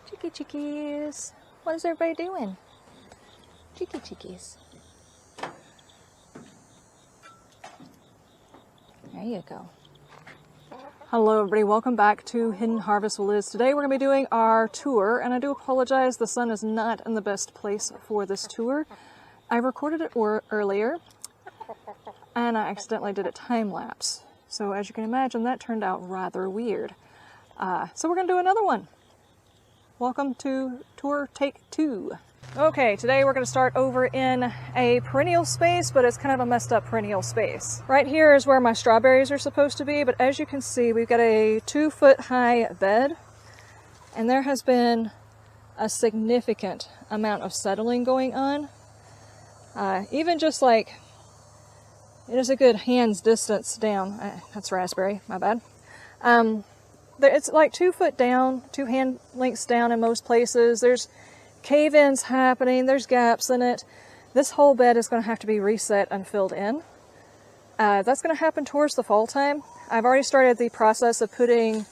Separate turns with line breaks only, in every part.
Cheeky chickies. What is everybody doing? Cheeky chickies. There you go. Hello everybody, welcome back to Hidden Harvest with Liz. Today we're going to be doing our tour, and I do apologize, the sun is not in the best place for this tour. I recorded it earlier, and I accidentally did a time lapse. So as you can imagine, that turned out rather weird. So we're going to do another one. Welcome to tour take 2. Okay, today we're going to start over in a perennial space, but it's kind of a messed up perennial space. Right here is where my strawberries are supposed to be, but as you can see, we've got a 2-foot high bed, and there has been a significant amount of settling going on. Even just like, it is a good hand's distance down. That's raspberry, my bad. It's like 2 foot down, 2 hand lengths down in most places. There's cave-ins happening, there's gaps in it. This whole bed is going to have to be reset and filled in. That's going to happen towards the fall time. I've already started the process of putting, I'm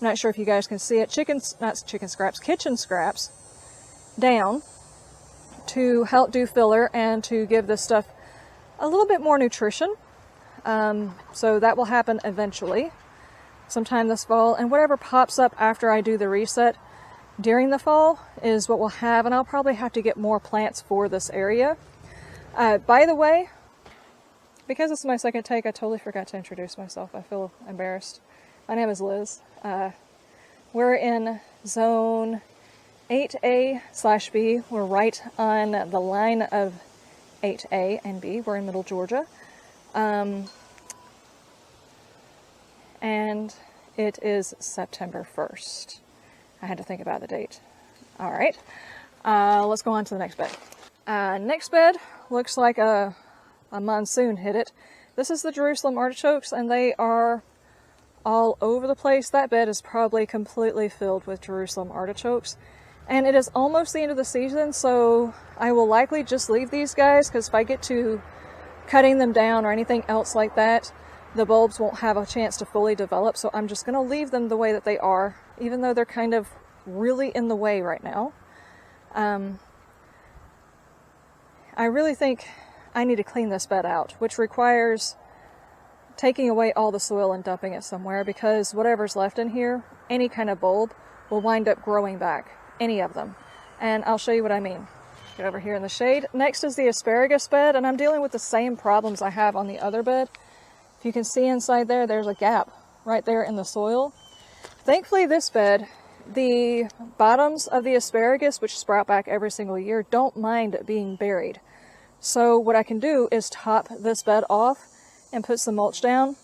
not sure if you guys can see it, kitchen scraps down to help do filler and to give this stuff a little bit more nutrition. So that will happen eventually, sometime this fall, and whatever pops up after I do the reset during the fall is what we'll have, and I'll probably have to get more plants for this area. By the way, because this is my second take, I totally forgot to introduce myself. I feel embarrassed. My name is Liz. We're in zone 8A/B. We're right on the line of 8A and B. We're in Middle Georgia. And it is September 1st. I had to think about the date. All right, let's go on to the next bed. Next bed looks like a monsoon hit it. This is the Jerusalem artichokes, and they are all over the place. That bed is probably completely filled with Jerusalem artichokes. And it is almost the end of the season, so I will likely just leave these guys, because if I get to cutting them down or anything else like that, the bulbs won't have a chance to fully develop, so I'm just going to leave them the way that they are, even though they're kind of really in the way right now. I really think I need to clean this bed out, which requires taking away all the soil and dumping it somewhere, because whatever's left in here, any kind of bulb, will wind up growing back, any of them. And I'll show you what I mean. Get over here in the shade. Next is the asparagus bed, and I'm dealing with the same problems I have on the other bed. If you can see inside there, there's a gap right there in the soil. Thankfully, this bed, the bottoms of the asparagus, which sprout back every single year, don't mind being buried. So what I can do is top this bed off and put some mulch down.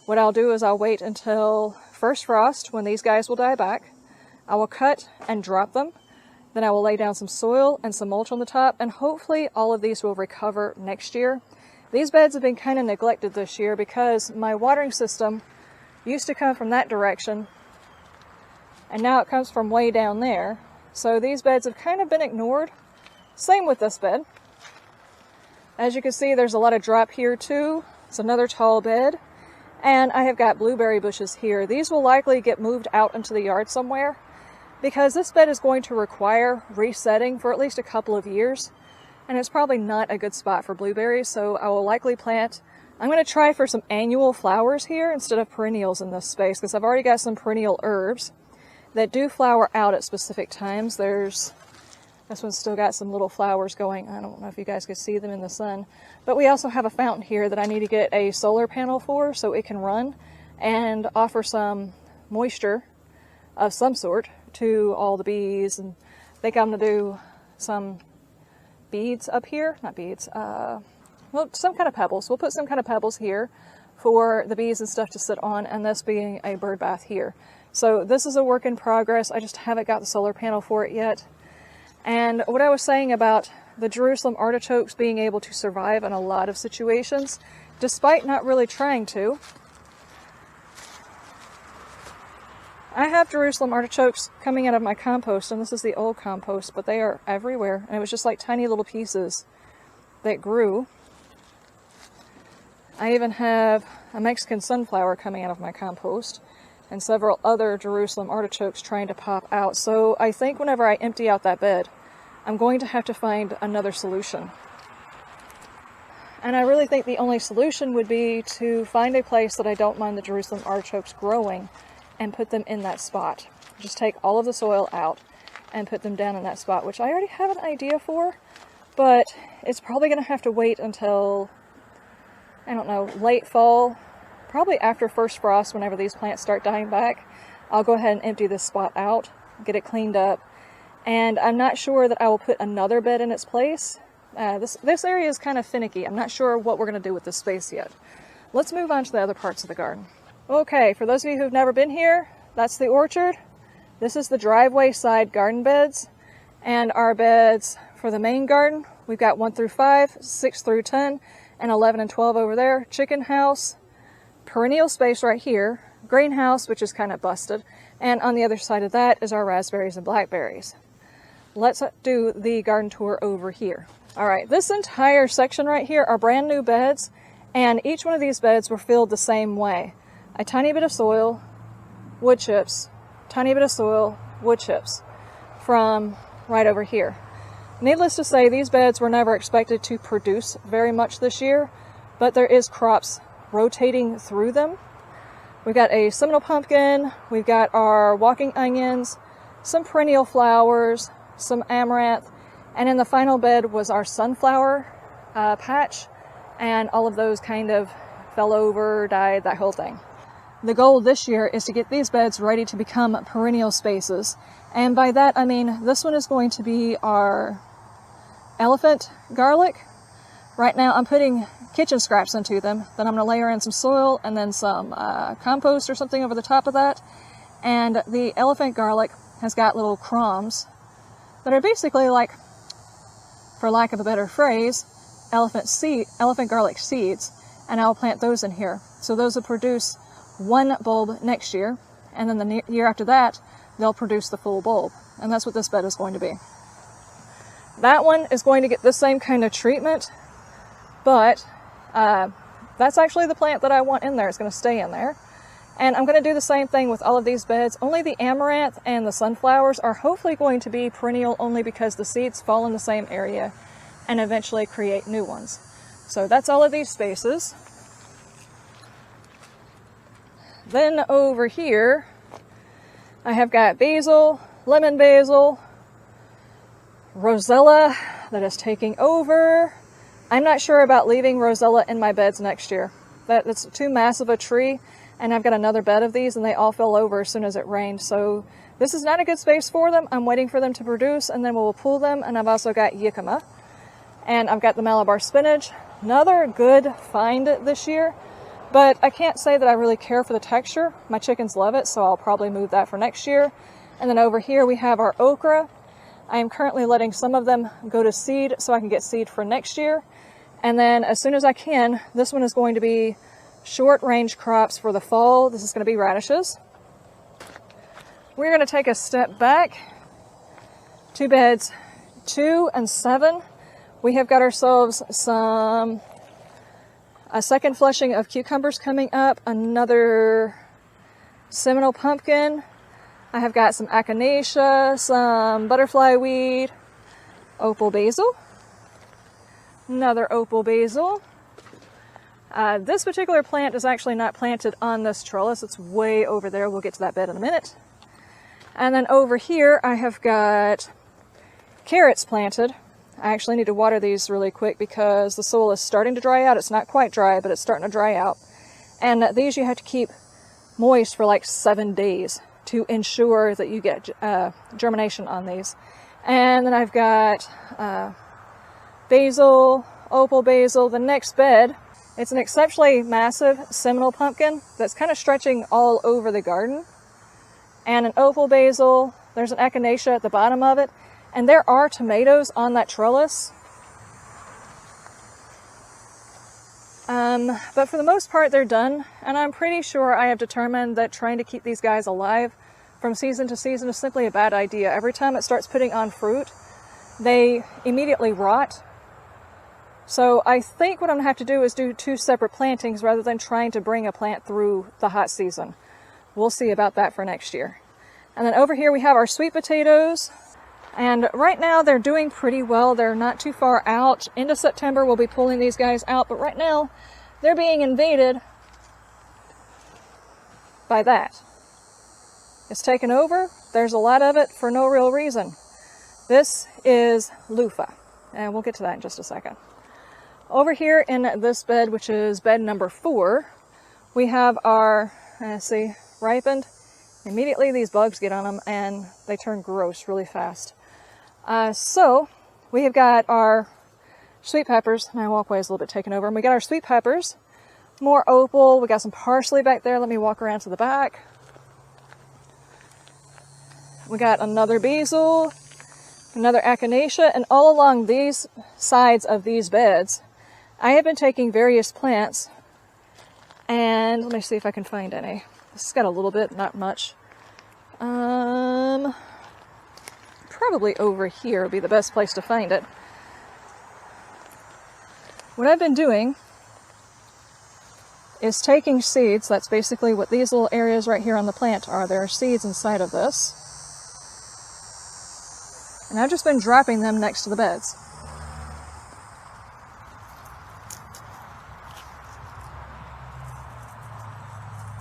What I'll do is I'll wait until first frost, when these guys will die back. I will cut and drop them. Then I will lay down some soil and some mulch on the top, and hopefully all of these will recover next year. These beds have been kind of neglected this year because my watering system used to come from that direction, and now it comes from way down there. So these beds have kind of been ignored. Same with this bed. As you can see, there's a lot of drop here too. It's another tall bed. And I have got blueberry bushes here. These will likely get moved out into the yard somewhere, because this bed is going to require resetting for at least a couple of years. And it's probably not a good spot for blueberries, so I will likely plant, I'm going to try for some annual flowers here instead of perennials in this space, because I've already got some perennial herbs that do flower out at specific times. This one's still got some little flowers going. I don't know if you guys could see them in the sun, but we also have a fountain here that I need to get a solar panel for so it can run and offer some moisture of some sort to all the bees. And I think I'm going to do some beads up here, not beads, well, some kind of pebbles. We'll put some kind of pebbles here for the bees and stuff to sit on, and this being a bird bath here. So this is a work in progress. I just haven't got the solar panel for it yet. And what I was saying about the Jerusalem artichokes being able to survive in a lot of situations, despite not really trying to. I have Jerusalem artichokes coming out of my compost, and this is the old compost, but they are everywhere. And it was just like tiny little pieces that grew. I even have a Mexican sunflower coming out of my compost. and several other Jerusalem artichokes trying to pop out. So I think whenever I empty out that bed, I'm going to have to find another solution. And I really think the only solution would be to find a place that I don't mind the Jerusalem artichokes growing and put them in that spot. Just take all of the soil out and put them down in that spot, which I already have an idea for, but it's probably going to have to wait until, I don't know, late fall, probably after first frost, whenever these plants start dying back. I'll go ahead and empty this spot out, get it cleaned up, and I'm not sure that I will put another bed in its place. This area is kind of finicky. I'm not sure what we're going to do with this space yet. Let's move on to the other parts of the garden. Okay, for those of you who've never been here, that's the orchard. This is the driveway side garden beds, and our beds for the main garden. We've got 1 through 5, 6 through 10, and 11 and 12 over there. Chicken house, perennial space right here, greenhouse, which is kind of busted, and on the other side of that is our raspberries and blackberries. Let's do the garden tour over here. All right, this entire section right here are brand new beds, and each one of these beds were filled the same way. A tiny bit of soil, wood chips, tiny bit of soil, wood chips from right over here. Needless to say, these beds were never expected to produce very much this year, but there is crops rotating through them. We've got a Seminole pumpkin, we've got our walking onions, some perennial flowers, some amaranth, and in the final bed was our sunflower patch, and all of those kind of fell over, died, that whole thing. The goal this year is to get these beds ready to become perennial spaces, and by that I mean this one is going to be our elephant garlic. Right now I'm putting kitchen scraps into them, then I'm going to layer in some soil and then some compost or something over the top of that, and the elephant garlic has got little crumbs that are basically like, for lack of a better phrase, elephant garlic seeds, and I'll plant those in here. So those will produce one bulb next year, and then the year after that, they'll produce the full bulb. And that's what this bed is going to be. That one is going to get the same kind of treatment, but that's actually the plant that I want in there. It's going to stay in there. And I'm going to do the same thing with all of these beds. Only the amaranth and the sunflowers are hopefully going to be perennial, only because the seeds fall in the same area and eventually create new ones. So that's all of these spaces. Then over here, I have got basil, lemon basil, rosella that is taking over. I'm not sure about leaving rosella in my beds next year. That's too massive a tree. And I've got another bed of these, and they all fell over as soon as it rained. So this is not a good space for them. I'm waiting for them to produce, and then we'll pull them. And I've also got jicama. And I've got the Malabar spinach. Another good find this year. But I can't say that I really care for the texture. My chickens love it, so I'll probably move that for next year. And then over here we have our okra. I am currently letting some of them go to seed so I can get seed for next year. And then as soon as I can, this one is going to be short range crops for the fall. This is going to be radishes. We're going to take a step back to beds 2 and 7. We have got ourselves a second flushing of cucumbers coming up, another Seminole pumpkin. I have got some echinacea, some butterfly weed, opal basil, another opal basil. This particular plant is actually not planted on this trellis. It's way over there. We'll get to that bed in a minute. And then over here, I have got carrots planted. I actually need to water these really quick because the soil is starting to dry out. It's not quite dry, but it's starting to dry out. And these you have to keep moist for like 7 days to ensure that you get germination on these. And then I've got basil, opal basil. The next bed, it's an exceptionally massive Seminole pumpkin that's kind of stretching all over the garden. And an opal basil. There's an echinacea at the bottom of it. And there are tomatoes on that trellis. But for the most part, they're done. And I'm pretty sure I have determined that trying to keep these guys alive from season to season is simply a bad idea. Every time it starts putting on fruit, they immediately rot. So I think what I'm going to have to do is do 2 separate plantings rather than trying to bring a plant through the hot season. we'll see about that for next year. And then over here we have our sweet potatoes. And right now they're doing pretty well. They're not too far out. End of September we'll be pulling these guys out, but right now they're being invaded by that. It's taken over. There's a lot of it for no real reason. This is loofah, and we'll get to that in just a second. Over here in this bed, which is bed number 4, we have our, see, ripened. Immediately these bugs get on them and they turn gross really fast. So we have got our sweet peppers. My walkway is a little bit taken over. And we got our sweet peppers, more opal. We got some parsley back there. Let me walk around to the back. We got another basil, another echinacea, and all along these sides of these beds, I have been taking various plants, and let me see if I can find any. This has got a little bit, not much. Probably over here would be the best place to find it. What I've been doing is taking seeds. That's basically what these little areas right here on the plant are. There are seeds inside of this. And I've just been dropping them next to the beds.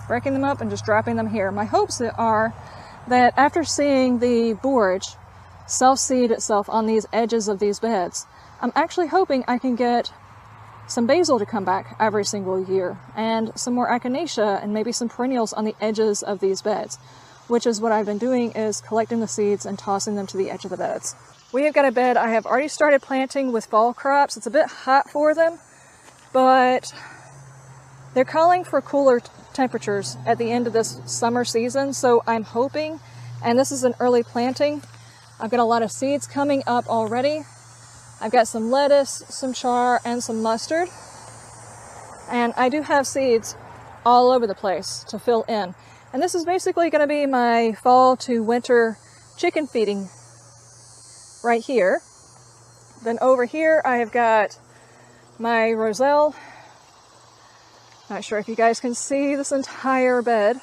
Breaking them up and just dropping them here. My hopes are that after seeing the borage self-seed itself on these edges of these beds, I'm actually hoping I can get some basil to come back every single year, and some more echinacea and maybe some perennials on the edges of these beds, which is what I've been doing, is collecting the seeds and tossing them to the edge of the beds. We have got a bed I have already started planting with fall crops. It's a bit hot for them, but they're calling for cooler temperatures at the end of this summer season, so I'm hoping, and this is an early planting, I've got a lot of seeds coming up already. I've got some lettuce, some chard, and some mustard, and I do have seeds all over the place to fill in. And this is basically going to be my fall to winter chicken feeding right here. Then over here I have got my roselle. Not sure if you guys can see, this entire bed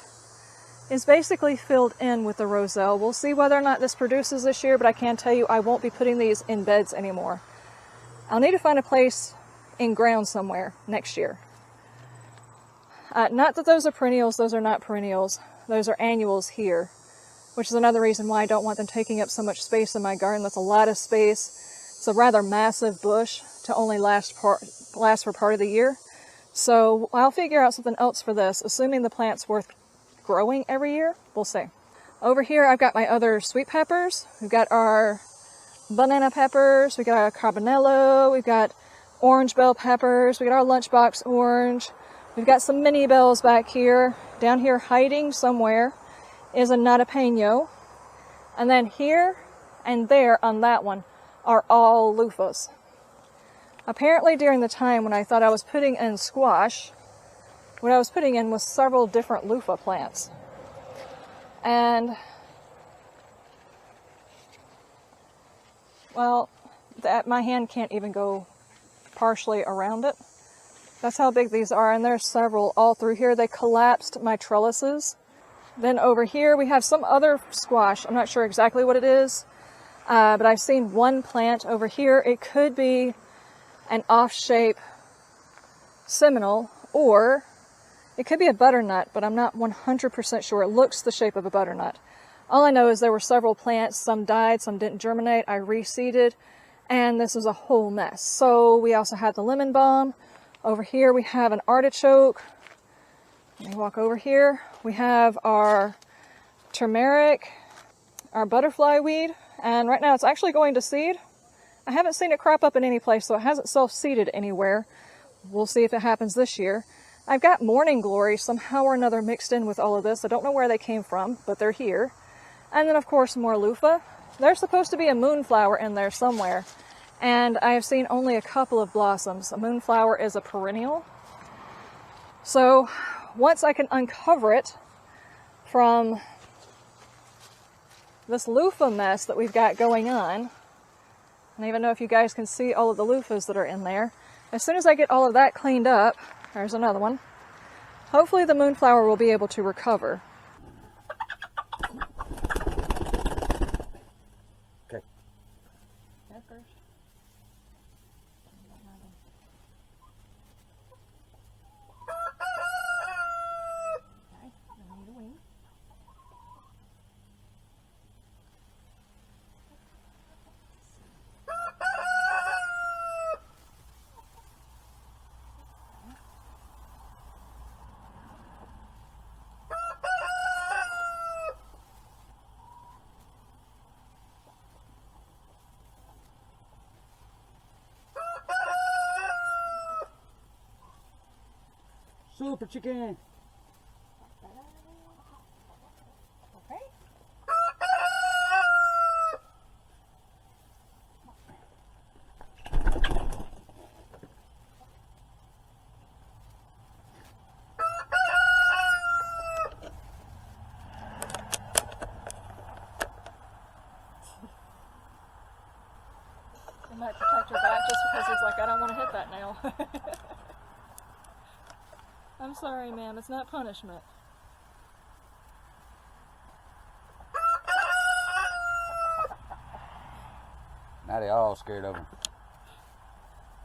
is basically filled in with the roselle. We'll see whether or not this produces this year, but I can tell you I won't be putting these in beds anymore. I'll need to find a place in ground somewhere next year. Not that those are perennials, those are not perennials. Those are annuals here, which is another reason why I don't want them taking up so much space in my garden. That's a lot of space. It's a rather massive bush to only last for part of the year. So I'll figure out something else for this, assuming the plant's worth growing every year. We'll see. Over here I've got my other sweet peppers. We've got our banana peppers, we've got our carbonello, we've got orange bell peppers, we've got our lunchbox orange. We've got some mini bells back here. Down here hiding somewhere is a notapeno. And then here and there on that one are all loofahs. Apparently during the time when I thought I was putting in squash, what I was putting in was several different loofah plants. And, well, my hand can't even go partially around it. That's how big these are, and there's several all through here. They collapsed my trellises. Then over here we have some other squash. I'm not sure exactly what it is, but I've seen one plant over here. It could be an off-shape Seminole, or it could be a butternut, but I'm not 100% sure. It looks the shape of a butternut. All I know is there were several plants. Some died, some didn't germinate. I reseeded, and this is a whole mess. So we also have the lemon balm. Over here we have an artichoke. Let me walk over here. We have our turmeric, our butterfly weed, and right now it's actually going to seed. I haven't seen it crop up in any place, so it hasn't self-seeded anywhere. We'll see if it happens this year. I've got morning glory somehow or another mixed in with all of this. I don't know where they came from, but they're here. And then of course more loofah. There's supposed to be a moonflower in there somewhere, and I have seen only a couple of blossoms. A moonflower is a perennial. So once I can uncover it from this loofah mess that we've got going on, I don't even know if you guys can see all of the loofahs that are in there. As soon as I get all of that cleaned up, there's another one, hopefully the moonflower will be able to recover.
Super chicken.
Okay. He might protect her back just because he's like, I don't want to hit that nail. I'm sorry, ma'am. It's not punishment.
Now they all scared of him.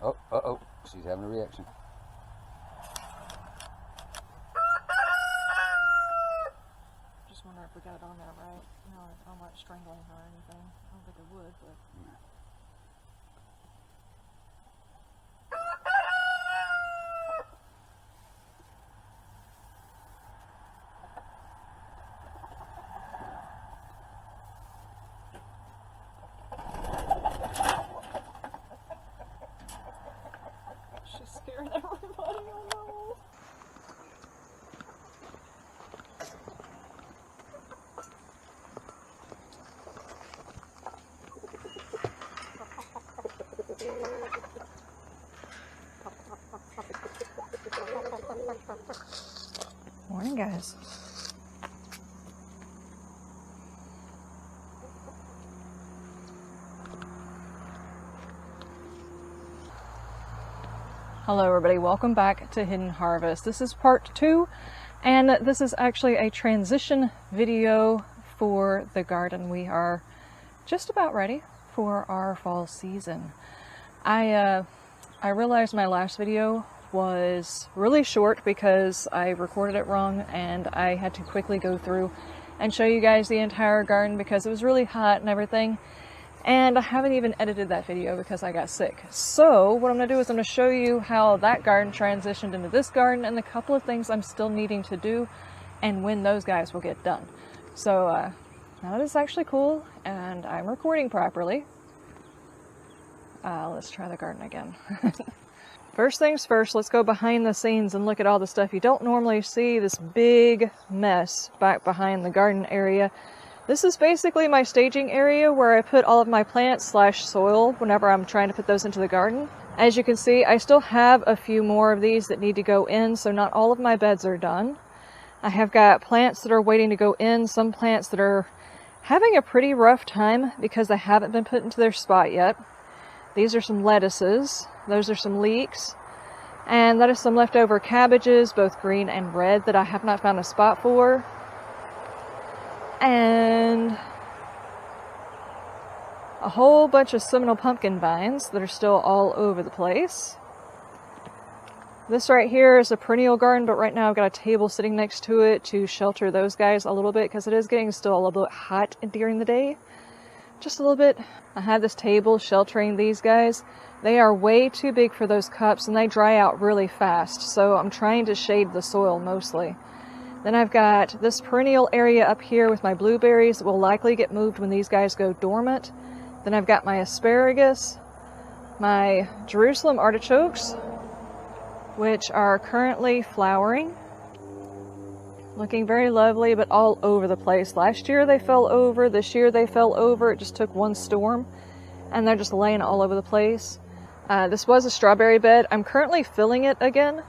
Oh, uh-oh. She's having a reaction.
Just wonder if we got it on there right. No, I'm not strangling her or anything. I don't think it would, but... She's scaring everybody, oh no! Morning, guys. Hello everybody, welcome back to Hidden Harvest. This is part 2, and this is actually a transition video for the garden. We are just about ready for our fall season. I realized my last video was really short because I recorded it wrong and I had to quickly go through and show you guys the entire garden because it was really hot and everything. And I haven't even edited that video because I got sick. So what I'm going to do is I'm going to show you how that garden transitioned into this garden and the couple of things I'm still needing to do and when those guys will get done. So now that it's actually cool and I'm recording properly, let's try the garden again. First things first, let's go behind the scenes and look at all the stuff you don't normally see. This big mess back behind the garden area. This is basically my staging area where I put all of my plants / soil whenever I'm trying to put those into the garden. As you can see, I still have a few more of these that need to go in, so not all of my beds are done. I have got plants that are waiting to go in, some plants that are having a pretty rough time because they haven't been put into their spot yet. These are some lettuces, those are some leeks, and that is some leftover cabbages, both green and red, that I have not found a spot for. And a whole bunch of Seminole pumpkin vines that are still all over the place. This right here is a perennial garden, but right now I've got a table sitting next to it to shelter those guys a little bit because it is getting still a little bit hot during the day. Just a little bit. I have this table sheltering these guys. They are way too big for those cups and they dry out really fast, so I'm trying to shade the soil mostly. Then I've got this perennial area up here with my blueberries that will likely get moved when these guys go dormant. Then I've got my asparagus, my Jerusalem artichokes, which are currently flowering. Looking very lovely, but all over the place. Last year they fell over, this year they fell over. It just took one storm, and they're just laying all over the place. This was a strawberry bed. I'm currently filling it again,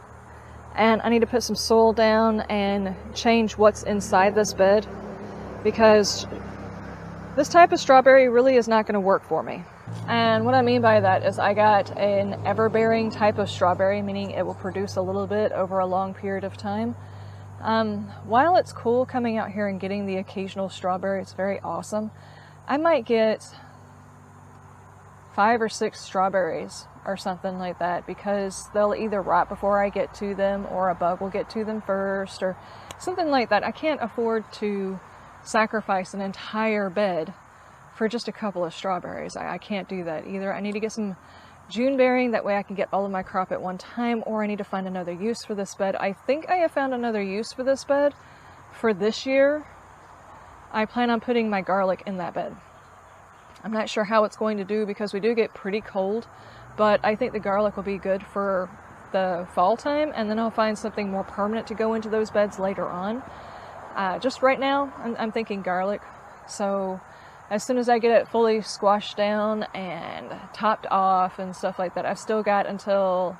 and I need to put some soil down and change what's inside this bed because this type of strawberry really is not going to work for me. And what I mean by that is I got an ever-bearing type of strawberry, meaning it will produce a little bit over a long period of time. While it's cool coming out here and getting the occasional strawberry, it's very awesome. I might get 5 or 6 strawberries or something like that because they'll either rot before I get to them or a bug will get to them first or something like that. I can't afford to sacrifice an entire bed for just a couple of strawberries. I can't do that either. I need to get some June bearing, that way I can get all of my crop at one time, or I need to find another use for this bed. I think I have found another use for this bed for this year. I plan on putting my garlic in that bed. I'm not sure how it's going to do because we do get pretty cold, but I think the garlic will be good for the fall time, and then I'll find something more permanent to go into those beds later on. Just right now, I'm thinking garlic. So as soon as I get it fully squashed down and topped off and stuff like that, I've still got until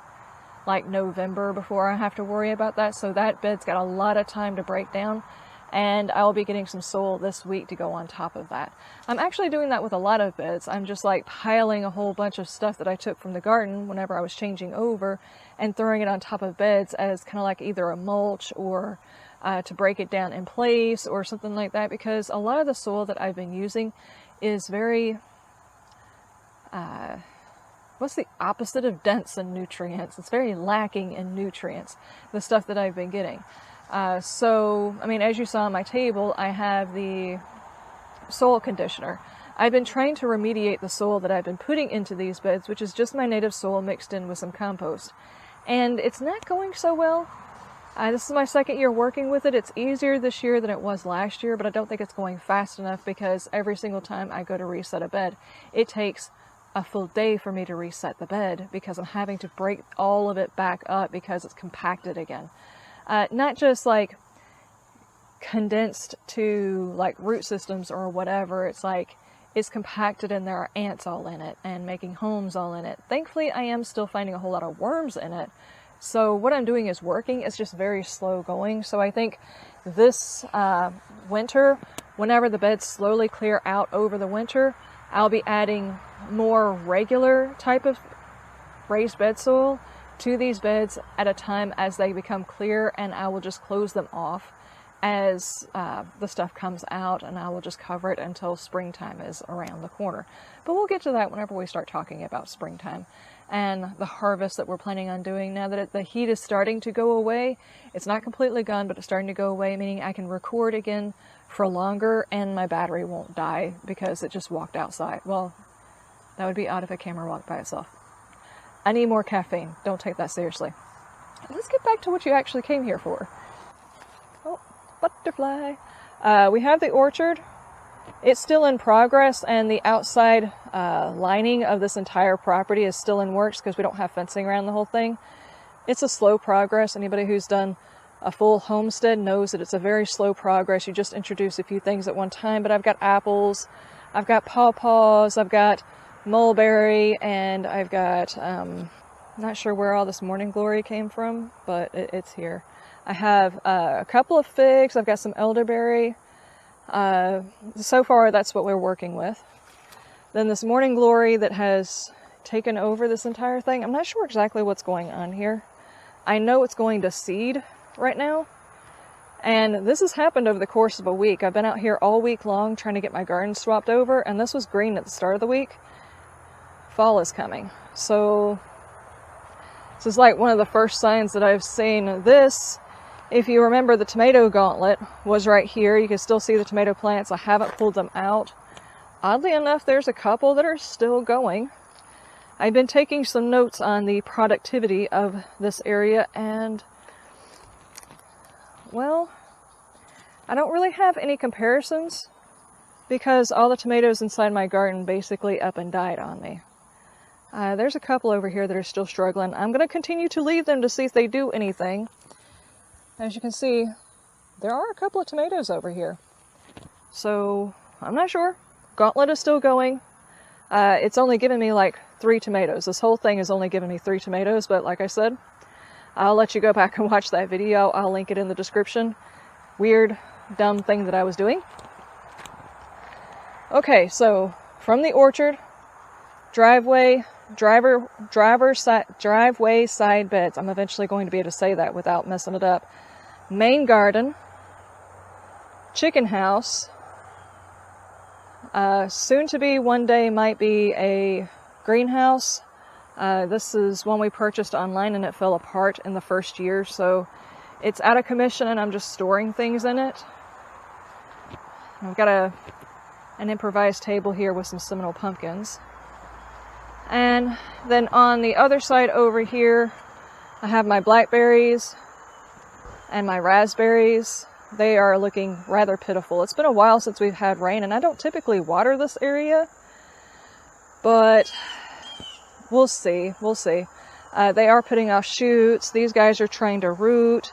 like November before I have to worry about that. So that bed's got a lot of time to break down, and I'll be getting some soil this week to go on top of that. I'm actually doing that with a lot of beds. I'm just like piling a whole bunch of stuff that I took from the garden whenever I was changing over and throwing it on top of beds as kind of like either a mulch or to break it down in place or something like that, because a lot of the soil that I've been using is very, what's the opposite of dense in nutrients? It's very lacking in nutrients, the stuff that I've been getting. So, I mean, as you saw on my table, I have the soil conditioner. I've been trying to remediate the soil that I've been putting into these beds, which is just my native soil mixed in with some compost. And it's not going so well. This is my second year working with it. It's easier this year than it was last year, but I don't think it's going fast enough because every single time I go to reset a bed, it takes a full day for me to reset the bed because I'm having to break all of it back up because it's compacted again. Not just like condensed to like root systems or whatever. It's like it's compacted and there are ants all in it and making homes all in it. Thankfully, I am still finding a whole lot of worms in it. So what I'm doing is working. It's just very slow going. So I think this winter, whenever the beds slowly clear out over the winter, I'll be adding more regular type of raised bed soil to these beds at a time as they become clear, and I will just close them off as the stuff comes out, and I will just cover it until springtime is around the corner. But we'll get to that whenever we start talking about springtime and the harvest that we're planning on doing. Now that the heat is starting to go away, it's not completely gone, but it's starting to go away, meaning I can record again for longer and my battery won't die because it just walked outside. Well, that would be odd if a camera walked by itself. I need more caffeine. Don't take that seriously. Let's get back to what you actually came here for. Oh, butterfly. We have the orchard. It's still in progress, and the outside lining of this entire property is still in works because we don't have fencing around the whole thing. It's a slow progress. Anybody who's done a full homestead knows that it's a very slow progress. You just introduce a few things at one time, but I've got apples, I've got pawpaws, I've got mulberry, and I've got, not sure where all this morning glory came from, but it's here. I have a couple of figs, I've got some elderberry. So far that's what we're working with. Then this morning glory that has taken over this entire thing. I'm not sure exactly what's going on here. I know it's going to seed right now. And this has happened over the course of a week. I've been out here all week long trying to get my garden swapped over, and this was green at the start of the week. Fall is coming. So this is like one of the first signs that I've seen this. If you remember, the tomato gauntlet was right here. You can still see the tomato plants. I haven't pulled them out. Oddly enough, there's a couple that are still going. I've been taking some notes on the productivity of this area, and well, I don't really have any comparisons because all the tomatoes inside my garden basically up and died on me. There's a couple over here that are still struggling. I'm going to continue to leave them to see if they do anything. As you can see, there are a couple of tomatoes over here. So, I'm not sure. Gauntlet is still going. It's only given me like 3 tomatoes. This whole thing has only given me 3 tomatoes, but like I said, I'll let you go back and watch that video. I'll link it in the description. Weird, dumb thing that I was doing. Okay, so from the orchard, driveway side beds. I'm eventually going to be able to say that without messing it up. Main garden, chicken house, soon to be one day might be a greenhouse. This is one we purchased online and it fell apart in the first year, so it's out of commission and I'm just storing things in it. I've got an improvised table here with some Seminole pumpkins. And then on the other side over here, I have my blackberries and my raspberries. They are looking rather pitiful. It's been a while since we've had rain, and I don't typically water this area, but we'll see. We'll see. They are putting off shoots. These guys are trying to root.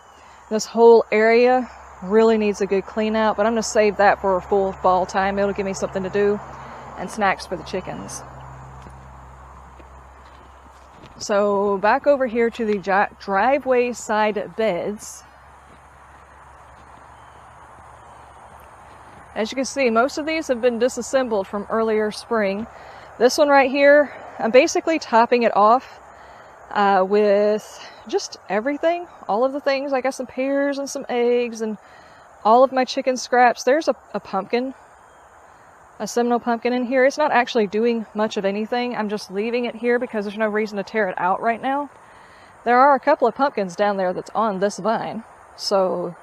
This whole area really needs a good clean out, but I'm going to save that for full fall time. It'll give me something to do and snacks for the chickens. So back over here to the driveway side beds. As you can see, most of these have been disassembled from earlier spring. This one right here, I'm basically topping it off with just everything, all of the things. I got some pears and some eggs and all of my chicken scraps. There's a pumpkin, a Seminole pumpkin in here. It's not actually doing much of anything. I'm just leaving it here because there's no reason to tear it out right now. There are a couple of pumpkins down there that's on this vine, so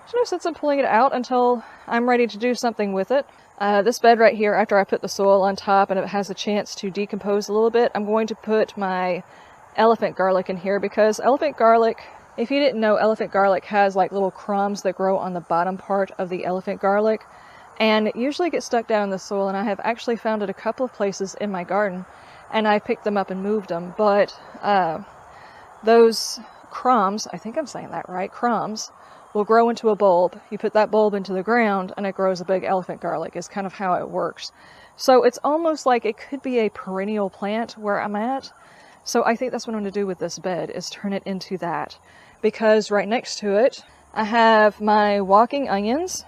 there's no sense in pulling it out until I'm ready to do something with it. This bed right here, after I put the soil on top and it has a chance to decompose a little bit, I'm going to put my elephant garlic in here, because elephant garlic, if you didn't know, elephant garlic has like little crumbs that grow on the bottom part of the elephant garlic, and it usually gets stuck down in the soil, and I have actually found it a couple of places in my garden, and I picked them up and moved them, but those crumbs, I think I'm saying that right, crumbs, will grow into a bulb. You put that bulb into the ground and it grows a big elephant garlic, is kind of how it works. So it's almost like it could be a perennial plant where I'm at. So I think that's what I'm going to do with this bed, is turn it into that. Because right next to it, I have my walking onions.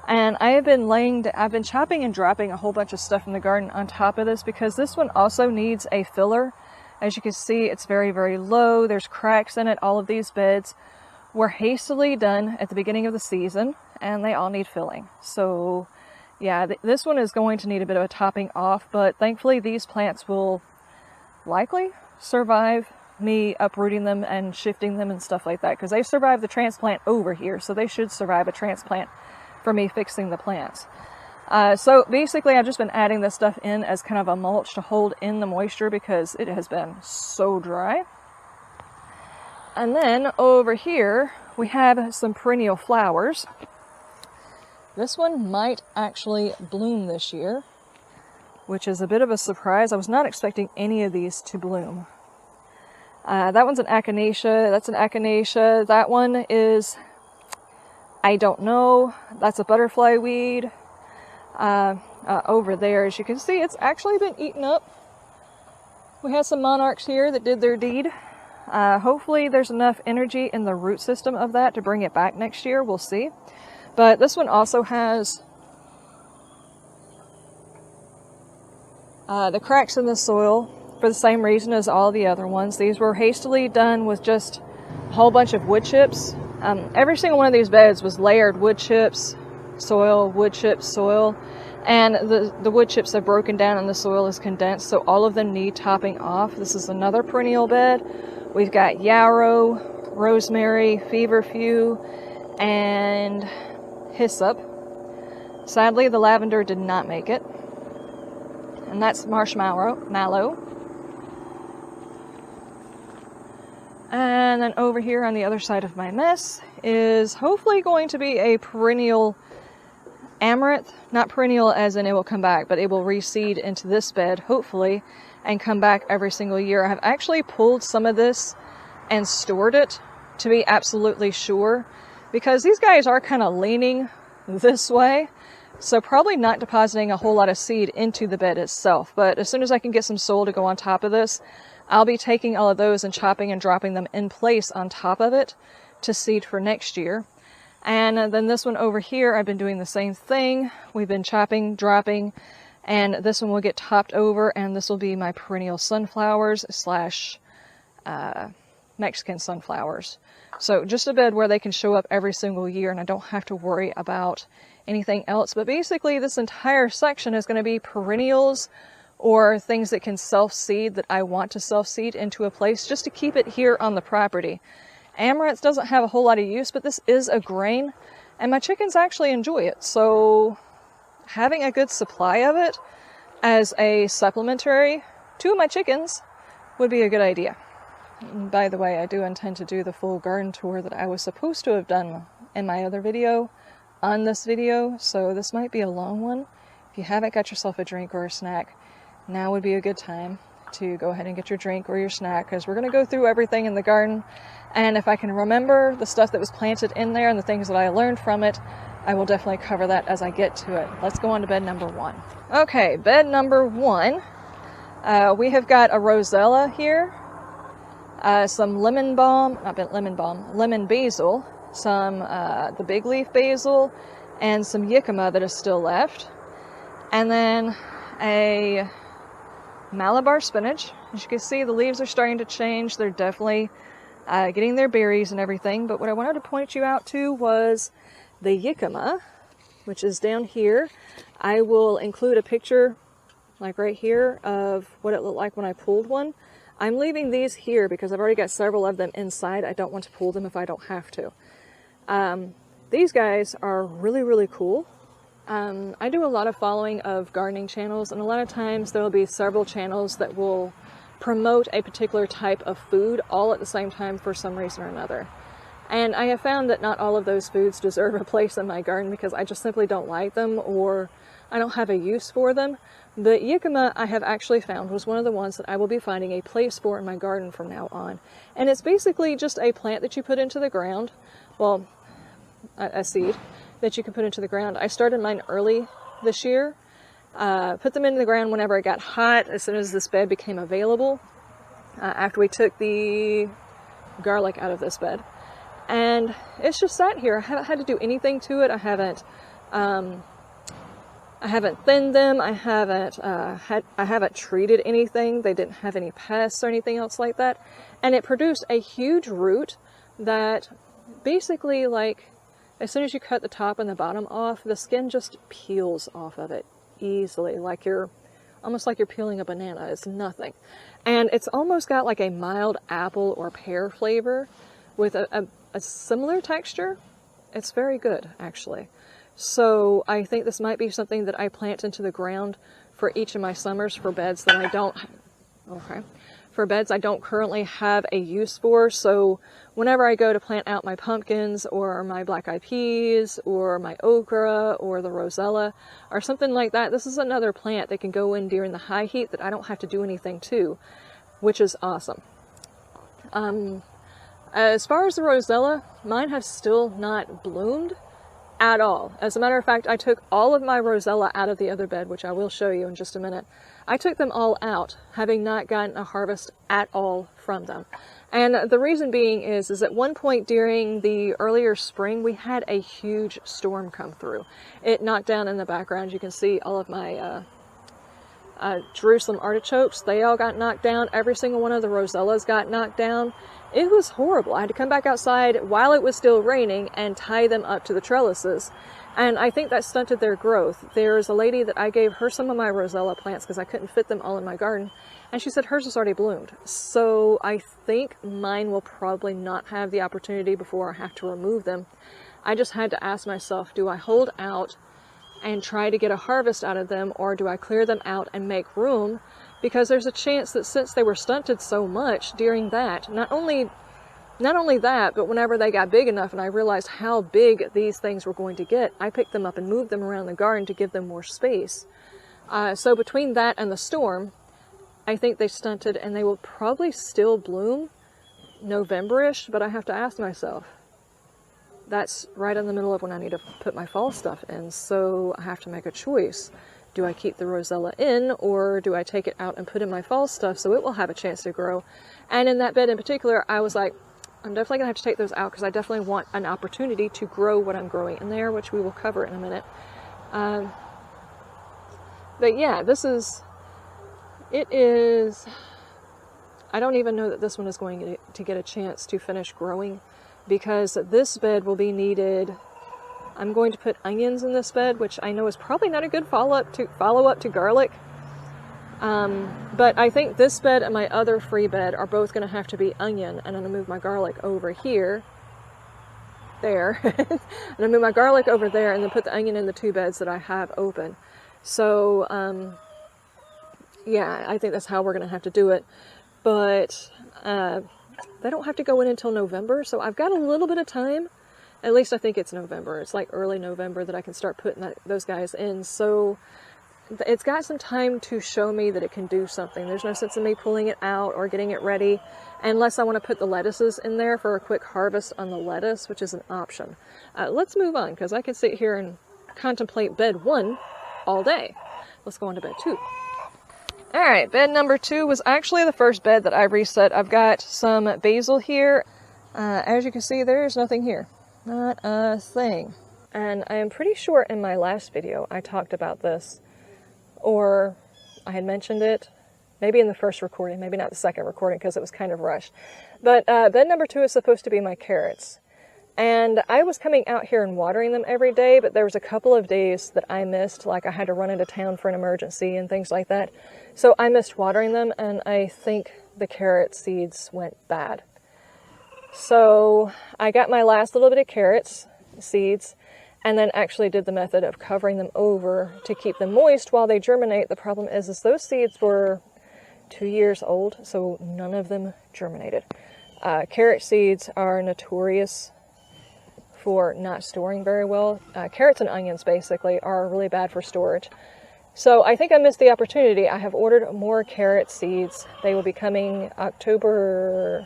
And I've been chopping and dropping a whole bunch of stuff in the garden on top of this, because this one also needs a filler. As you can see, it's very, very low. There's cracks in it. All of these beds were hastily done at the beginning of the season, and they all need filling. So yeah, this one is going to need a bit of a topping off, but thankfully these plants will likely survive me uprooting them and shifting them and stuff like that, because they survived the transplant over here, so they should survive a transplant for me fixing the plants. So basically I've just been adding this stuff in as kind of a mulch to hold in the moisture, because it has been so dry. And then over here, we have some perennial flowers. This one might actually bloom this year, which is a bit of a surprise. I was not expecting any of these to bloom. That one's an echinacea. That's an echinacea. That one is, I don't know. That's a butterfly weed. Over there, as you can see, it's actually been eaten up. We had some monarchs here that did their deed. Hopefully there's enough energy in the root system of that to bring it back next year. We'll see. But this one also has the cracks in the soil for the same reason as all the other ones. These were hastily done with just a whole bunch of wood chips. Every single one of these beds was layered wood chips, soil, wood chips, soil. And the wood chips are broken down and the soil is condensed, so all of them need topping off. This is another perennial bed. We've got yarrow, rosemary, feverfew, and hyssop. Sadly, the lavender did not make it. And that's mallow. And then over here on the other side of my mess is hopefully going to be a perennial amaranth. Not perennial as in it will come back, but it will reseed into this bed, hopefully, and come back every single year. I have actually pulled some of this and stored it to be absolutely sure, because these guys are kind of leaning this way, so probably not depositing a whole lot of seed into the bed itself. But as soon as I can get some soil to go on top of this, I'll be taking all of those and chopping and dropping them in place on top of it to seed for next year. And then this one over here, I've been doing the same thing. We've been chopping, dropping, and this one will get topped over, and this will be my perennial sunflowers slash Mexican sunflowers. So just a bed where they can show up every single year, and I don't have to worry about anything else. But basically this entire section is going to be perennials or things that can self-seed, that I want to self-seed into a place just to keep it here on the property. Amaranth doesn't have a whole lot of use, but this is a grain, and my chickens actually enjoy it. So having a good supply of it as a supplementary to my chickens would be a good idea. And by the way, I do intend to do the full garden tour that I was supposed to have done in my other video on this video, so this might be a long one. If you haven't got yourself a drink or a snack, now would be a good time to go ahead and get your drink or your snack, because we're going to go through everything in the garden. And if I can remember the stuff that was planted in there and the things that I learned from it, I will definitely cover that as I get to it. Let's go on to bed number 1. Okay, bed number 1. We have got a rosella here, some lemon basil, some the big leaf basil, and some jicama that is still left. And then a Malabar spinach. As you can see, the leaves are starting to change. They're definitely getting their berries and everything. But what I wanted to point you out to was the jicama, which is down here. I will include a picture, like right here, of what it looked like when I pulled one. I'm leaving these here because I've already got several of them inside. I don't want to pull them if I don't have to. These guys are really, really cool. I do a lot of following of gardening channels, and a lot of times there will be several channels that will promote a particular type of food all at the same time for some reason or another. And I have found that not all of those foods deserve a place in my garden because I just simply don't like them, or I don't have a use for them. But jicama, I have actually found, was one of the ones that I will be finding a place for in my garden from now on. And it's basically just a plant that you put into the ground, well, a seed that you can put into the ground. I started mine early this year, put them into the ground whenever it got hot, as soon as this bed became available, after we took the garlic out of this bed. And it's just sat here. I haven't had to do anything to it. I haven't thinned them. I haven't treated anything. They didn't have any pests or anything else like that. And it produced a huge root that basically, like, as soon as you cut the top and the bottom off, the skin just peels off of it easily, almost like you're peeling a banana. It's nothing. And it's almost got like a mild apple or pear flavor with a similar texture. It's very good, actually. So I think this might be something that I plant into the ground for each of my summers for beds that I don't, for beds I don't currently have a use for. So whenever I go to plant out my pumpkins or my black-eyed peas or my okra or the rosella or something like that, this is another plant that can go in during the high heat that I don't have to do anything to, which is awesome. As far as the rosella, mine have still not bloomed at all. As a matter of fact, I took all of my rosella out of the other bed, which I will show you in just a minute. I took them all out, having not gotten a harvest at all from them. And the reason being is at one point during the earlier spring, we had a huge storm come through. It knocked down, in the background, you can see all of my Jerusalem artichokes. They all got knocked down. Every single one of the rosellas got knocked down. It was horrible. I had to come back outside while it was still raining and tie them up to the trellises. And I think that stunted their growth. There's a lady that I gave her some of my rosella plants because I couldn't fit them all in my garden. And she said hers has already bloomed. So I think mine will probably not have the opportunity before I have to remove them. I just had to ask myself, do I hold out and try to get a harvest out of them, or do I clear them out and make room? Because there's a chance that since they were stunted so much during that, not only that, but whenever they got big enough and I realized how big these things were going to get, I picked them up and moved them around the garden to give them more space. So between that and the storm, I think they stunted, and they will probably still bloom November-ish, but I have to ask myself, that's right in the middle of when I need to put my fall stuff in, so I have to make a choice. Do I keep the rosella in, or do I take it out and put in my fall stuff so it will have a chance to grow? And in that bed in particular, I was like, I'm definitely going to have to take those out because I definitely want an opportunity to grow what I'm growing in there, which we will cover in a minute. But yeah, I don't even know that this one is going to get a chance to finish growing, because this bed will be needed. I'm going to put onions in this bed, which I know is probably not a good follow-up to garlic. But I think this bed and my other free bed are both going to have to be onion, and I'm going to move my garlic over here. There. I'm going to move my garlic over there and then put the onion in the two beds that I have open. So, yeah, I think that's how we're going to have to do it. But they don't have to go in until November, so I've got a little bit of time. At least I think it's November. It's like early November that I can start putting those guys in. So it's got some time to show me that it can do something. There's no sense in me pulling it out or getting it ready unless I want to put the lettuces in there for a quick harvest on the lettuce, which is an option. Let's move on, because I can sit here and contemplate bed 1 all day. Let's go on to bed 2. Alright, bed number 2 was actually the first bed that I reset. I've got some basil here. As you can see, there's nothing here. Not a thing. And I am pretty sure in my last video I talked about this, or I had mentioned it, maybe in the first recording, maybe not the second recording because it was kind of rushed. But bed number 2 is supposed to be my carrots. And I was coming out here and watering them every day, but there was a couple of days that I missed, like I had to run into town for an emergency and things like that. So I missed watering them, and I think the carrot seeds went bad. So I got my last little bit of carrots seeds, and then actually did the method of covering them over to keep them moist while they germinate. The problem is those seeds were 2 years old, so none of them germinated. Carrot seeds are notorious for not storing very well. Carrots and onions basically are really bad for storage. So I think I missed the opportunity. I have ordered more carrot seeds. They will be coming October,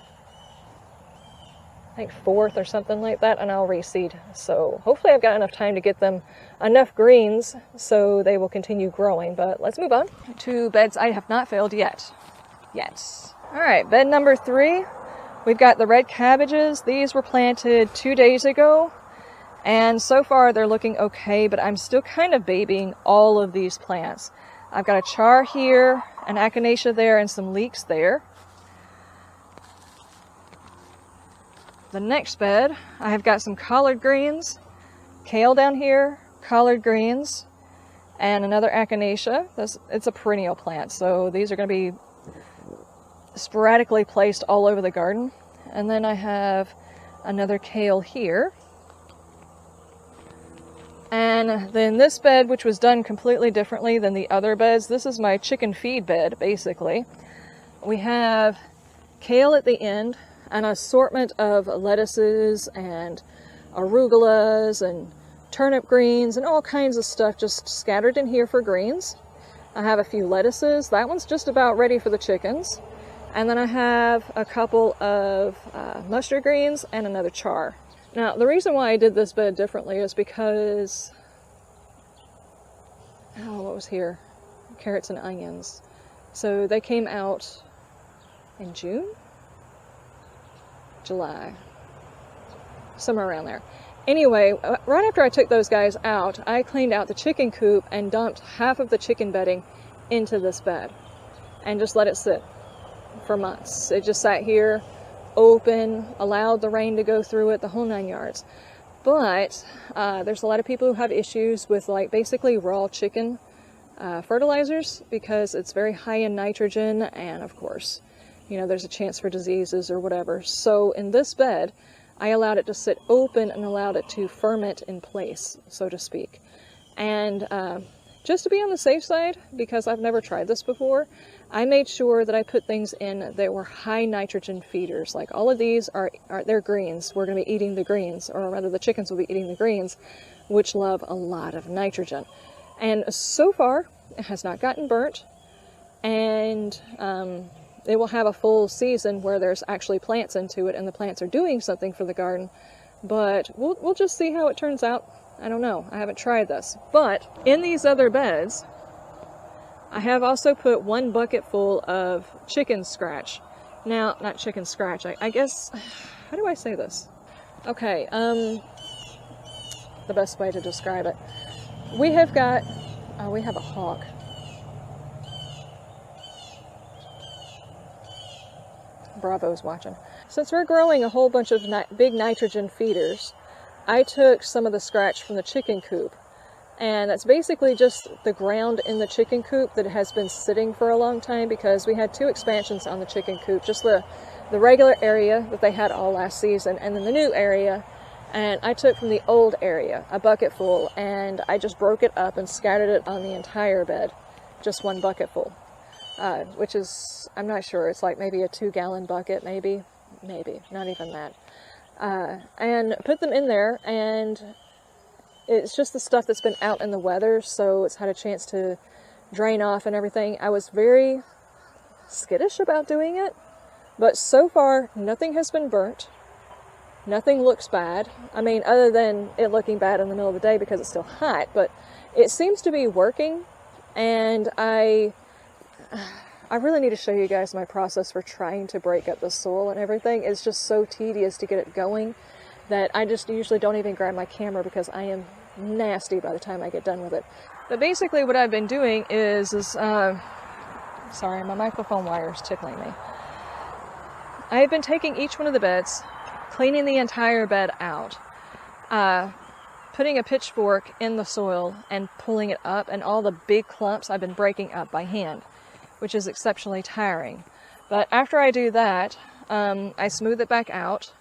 I think 4th or something like that, and I'll reseed. So hopefully I've got enough time to get them enough greens so they will continue growing. But let's move on to beds I have not filled yet. All right, bed number 3. We've got the red cabbages. These were planted 2 days ago, and so far they're looking okay, but I'm still kind of babying all of these plants. I've got a char here, an echinacea there, and some leeks there. The next bed, I have got some collard greens, kale down here, collard greens, and another echinacea. It's a perennial plant, so these are going to be sporadically placed all over the garden. And then I have another kale here. And then this bed, which was done completely differently than the other beds, this is my chicken feed bed, basically. We have kale at the end, an assortment of lettuces and arugulas and turnip greens and all kinds of stuff just scattered in here for greens. I have a few lettuces. That one's just about ready for the chickens. And then I have a couple of mustard greens and another char. Now, the reason why I did this bed differently is because, what was here? Carrots and onions. So they came out in June? July. Somewhere around there. Anyway, right after I took those guys out, I cleaned out the chicken coop and dumped half of the chicken bedding into this bed and just let it sit for months. It just sat here open, allowed the rain to go through it, the whole 9 yards. But there's a lot of people who have issues with like basically raw chicken fertilizers because it's very high in nitrogen, and of course, you know, there's a chance for diseases or whatever. So in this bed, I allowed it to sit open and allowed it to ferment in place, so to speak. And just to be on the safe side, because I've never tried this before, I made sure that I put things in that were high nitrogen feeders. Like all of these they're greens. We're going to be eating the greens, or rather the chickens will be eating the greens, which love a lot of nitrogen. And so far, it has not gotten burnt, and it will have a full season where there's actually plants into it, and the plants are doing something for the garden. But we'll just see how it turns out. I don't know. I haven't tried this. But in these other beds, I have also put 1 bucket full of chicken scratch. Now, not chicken scratch, I guess, how do I say this? Okay, the best way to describe it. We have got, we have a hawk. Bravo's watching. Since we're growing a whole bunch of big nitrogen feeders, I took some of the scratch from the chicken coop. And that's basically just the ground in the chicken coop that has been sitting for a long time, because we had 2 expansions on the chicken coop. Just the regular area that they had all last season, and then the new area. And I took from the old area a bucket full, and I just broke it up and scattered it on the entire bed. Just 1 bucket full. Which is, I'm not sure, it's like maybe a 2-gallon bucket, maybe, not even that. And put them in there, and it's just the stuff that's been out in the weather, so it's had a chance to drain off and everything. I was very skittish about doing it, but so far nothing has been burnt. Nothing looks bad. I mean, other than it looking bad in the middle of the day because it's still hot, but it seems to be working. And I really need to show you guys my process for trying to break up the soil and everything. It's just so tedious to get it going that I just usually don't even grab my camera because I am nasty by the time I get done with it. But basically what I've been doing is sorry, my microphone wire is tickling me. I've been taking each one of the beds, cleaning the entire bed out, putting a pitchfork in the soil and pulling it up, and all the big clumps I've been breaking up by hand, which is exceptionally tiring. But after I do that, I smooth it back out,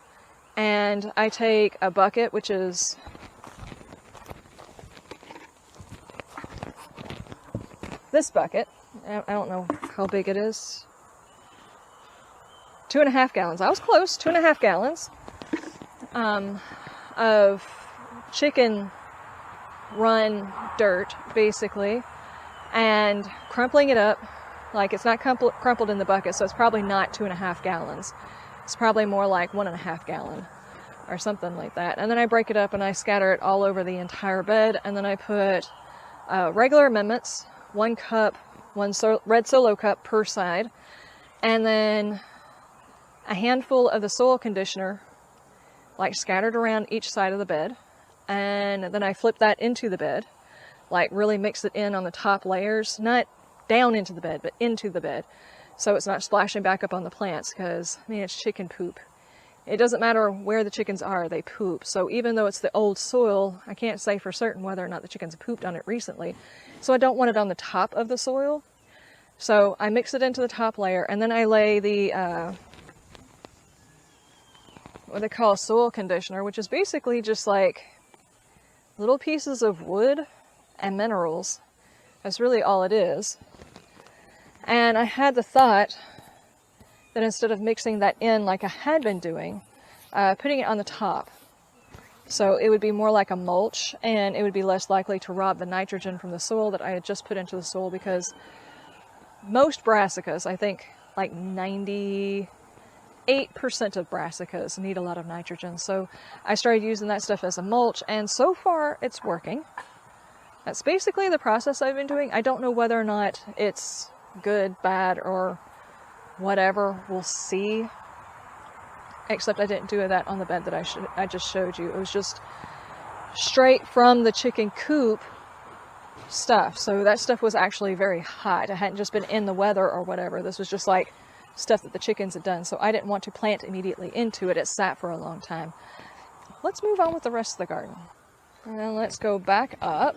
and I take a bucket, which is this bucket. I don't know how big it is. 2.5 gallons. I was close. 2.5 gallons of chicken run dirt, basically, and crumpling it up. Like, it's not crumpled in the bucket, so it's probably not 2.5 gallons. It's probably more like 1.5 gallon or something like that. And then I break it up and I scatter it all over the entire bed. And then I put regular amendments, 1 cup, 1 red Solo cup per side, and then a handful of the soil conditioner, like scattered around each side of the bed. And then I flip that into the bed, like really mix it in on the top layers, not down into the bed, but into the bed, so it's not splashing back up on the plants, because, I mean, it's chicken poop. It doesn't matter where the chickens are, they poop. So even though it's the old soil, I can't say for certain whether or not the chickens pooped on it recently. So I don't want it on the top of the soil. So I mix it into the top layer, and then I lay the what they call soil conditioner, which is basically just like little pieces of wood and minerals. That's really all it is. And I had the thought that instead of mixing that in like I had been doing, putting it on the top. So it would be more like a mulch, and it would be less likely to rob the nitrogen from the soil that I had just put into the soil, because most brassicas, I think like 98% of brassicas need a lot of nitrogen. So I started using that stuff as a mulch, and so far it's working. That's basically the process I've been doing. I don't know whether or not it's good, bad, or whatever. We'll see. Except I didn't do that on the bed that I just showed you. It was just straight from the chicken coop stuff. So that stuff was actually very hot. It hadn't just been in the weather or whatever. This was just like stuff that the chickens had done. So I didn't want to plant immediately into it. It sat for a long time. Let's move on with the rest of the garden. And then let's go back up.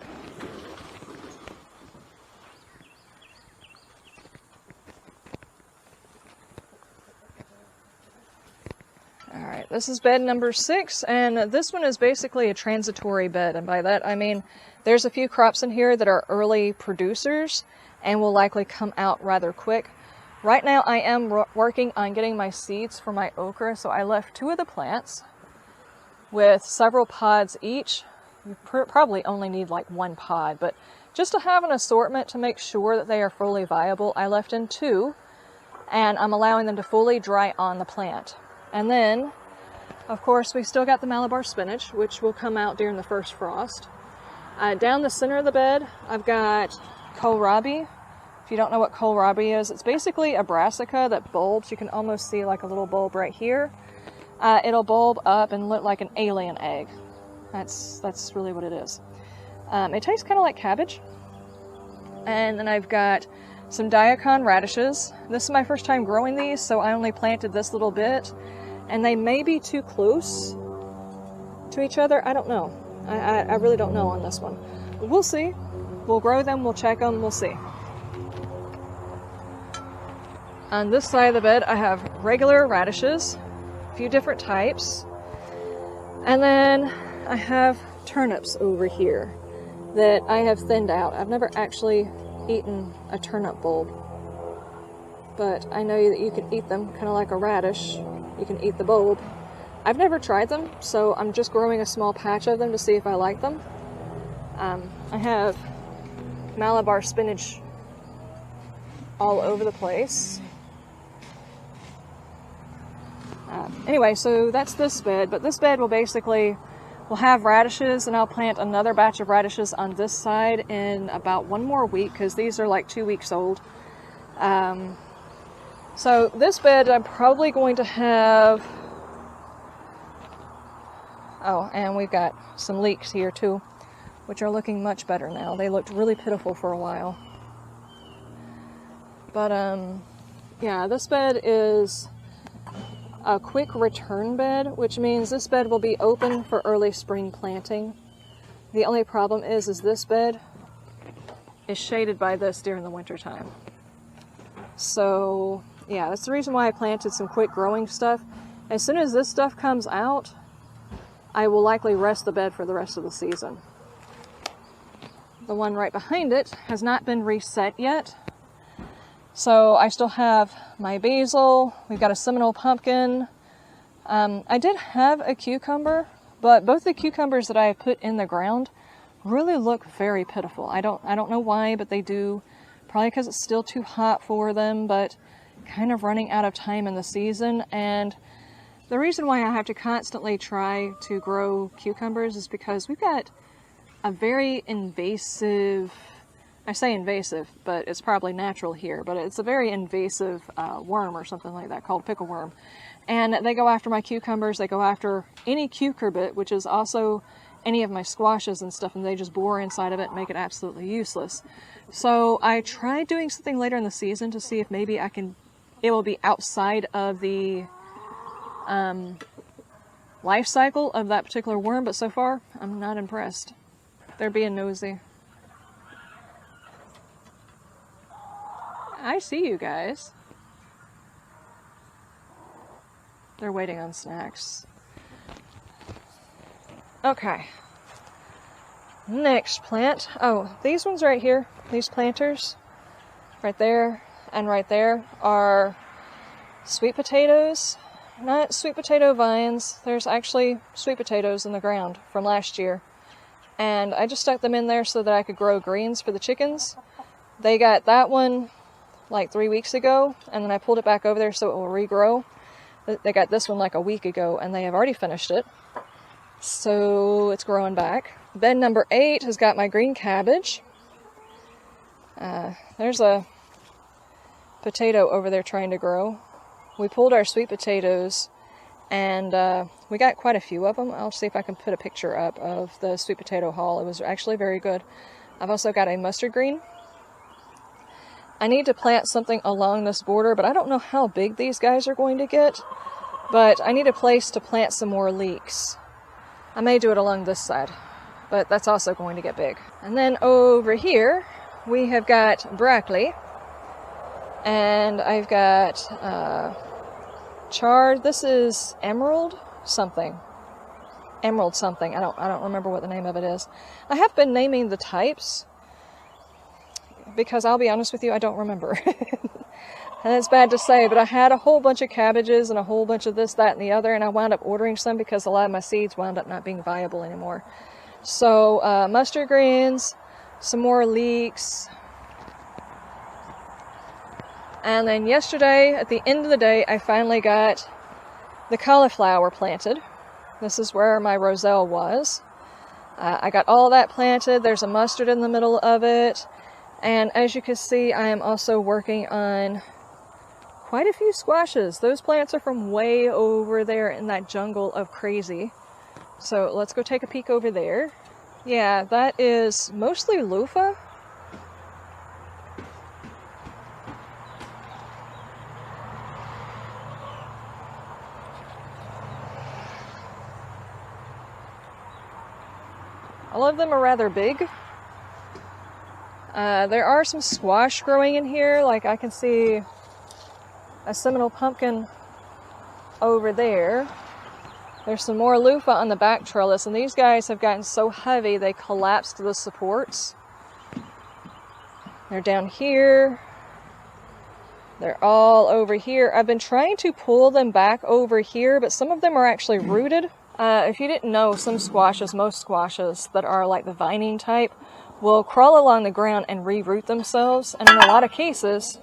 Alright, this is bed number 6, and this one is basically a transitory bed, and by that I mean there's a few crops in here that are early producers and will likely come out rather quick. Right now I am working on getting my seeds for my okra, so I left 2 of the plants with several pods each. You probably only need like 1 pod, but just to have an assortment to make sure that they are fully viable, I left in 2, and I'm allowing them to fully dry on the plant. And then, of course, we still got the Malabar spinach, which will come out during the first frost. Down the center of the bed, I've got kohlrabi. If you don't know what kohlrabi is, it's basically a brassica that bulbs. You can almost see like a little bulb right here. It'll bulb up and look like an alien egg. That's really what it is. It tastes kind of like cabbage. And then I've got some Daikon radishes. This is my first time growing these, so I only planted this little bit. And they may be too close to each other. I don't know. I really don't know on this one. But we'll see. We'll grow them, we'll check them, we'll see. On this side of the bed, I have regular radishes, a few different types. And then I have turnips over here that I have thinned out. I've never actually eaten a turnip bulb, but I know that you can eat them kind of like a radish. You can eat the bulb. I've never tried them, so I'm just growing a small patch of them to see if I like them. I have Malabar spinach all over the place. Anyway, so that's this bed, but this bed will have radishes, and I'll plant another batch of radishes on this side in about 1 more week, because these are like 2 weeks old. So this bed I'm probably going to have, oh, and we've got some leeks here too, which are looking much better now. They looked really pitiful for a while. But yeah, this bed is a quick return bed, which means this bed will be open for early spring planting. The only problem is this bed is shaded by this during the winter time. So yeah, that's the reason why I planted some quick growing stuff. As soon as this stuff comes out, I will likely rest the bed for the rest of the season. The one right behind it has not been reset yet. So I still have my basil, we've got a Seminole pumpkin. I did have a cucumber, but both the cucumbers that I put in the ground really look very pitiful. I don't know why, but they do. Probably because it's still too hot for them, but kind of running out of time in the season. And the reason why I have to constantly try to grow cucumbers is because we've got a very invasive, I say invasive, but it's probably natural here, but it's a very invasive worm or something like that called pickle worm. And they go after my cucumbers, they go after any cucurbit, which is also any of my squashes and stuff, and they just bore inside of it and make it absolutely useless. So I tried doing something later in the season to see if maybe it will be outside of the life cycle of that particular worm, but so far I'm not impressed. They're being nosy. I see you guys. They're waiting on snacks. Okay. Next plant. Oh, these ones right here, these planters, right there and right there, are sweet potatoes. Not sweet potato vines. There's actually sweet potatoes in the ground from last year. And I just stuck them in there so that I could grow greens for the chickens. They got that one like 3 weeks ago, and then I pulled it back over there so it will regrow. They got this one like a week ago, and they have already finished it. So it's growing back. Bed number 8 has got my green cabbage. There's a potato over there trying to grow. We pulled our sweet potatoes, and we got quite a few of them. I'll see if I can put a picture up of the sweet potato haul. It was actually very good. I've also got a mustard green. I need to plant something along this border, but I don't know how big these guys are going to get. But I need a place to plant some more leeks. I may do it along this side, but that's also going to get big. And then over here, we have got broccoli. And I've got chard. This is emerald something. Emerald something. I don't remember what the name of it is. I have been naming the types because I'll be honest with you, I don't remember. And it's bad to say, but I had a whole bunch of cabbages and a whole bunch of this, that, and the other, and I wound up ordering some because a lot of my seeds wound up not being viable anymore. So mustard greens, some more leeks. And then yesterday, at the end of the day, I finally got the cauliflower planted. This is where my roselle was. I got all that planted. There's a mustard in the middle of it. And as you can see, I am also working on quite a few squashes. Those plants are from way over there in that jungle of crazy. So let's go take a peek over there. Yeah, that is mostly loofah. All of them are rather big. There are some squash growing in here. Like I can see a Seminole pumpkin over there. There's some more loofah on the back trellis, and these guys have gotten so heavy they collapsed the supports. They're down here. They're all over here. I've been trying to pull them back over here, but some of them are actually rooted. If you didn't know, most squashes that are like the vining type will crawl along the ground and reroot themselves, and in a lot of cases,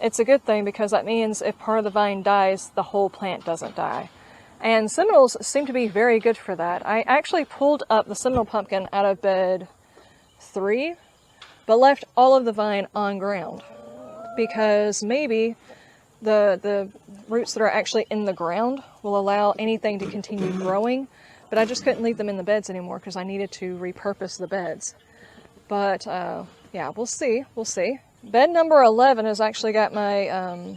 it's a good thing because that means if part of the vine dies, the whole plant doesn't die. And Seminoles seem to be very good for that. I actually pulled up the Seminole pumpkin out of bed 3, but left all of the vine on ground because maybe the roots that are actually in the ground will allow anything to continue growing, but I just couldn't leave them in the beds anymore because I needed to repurpose the beds. But yeah, we'll see. Bed number 11 has actually got my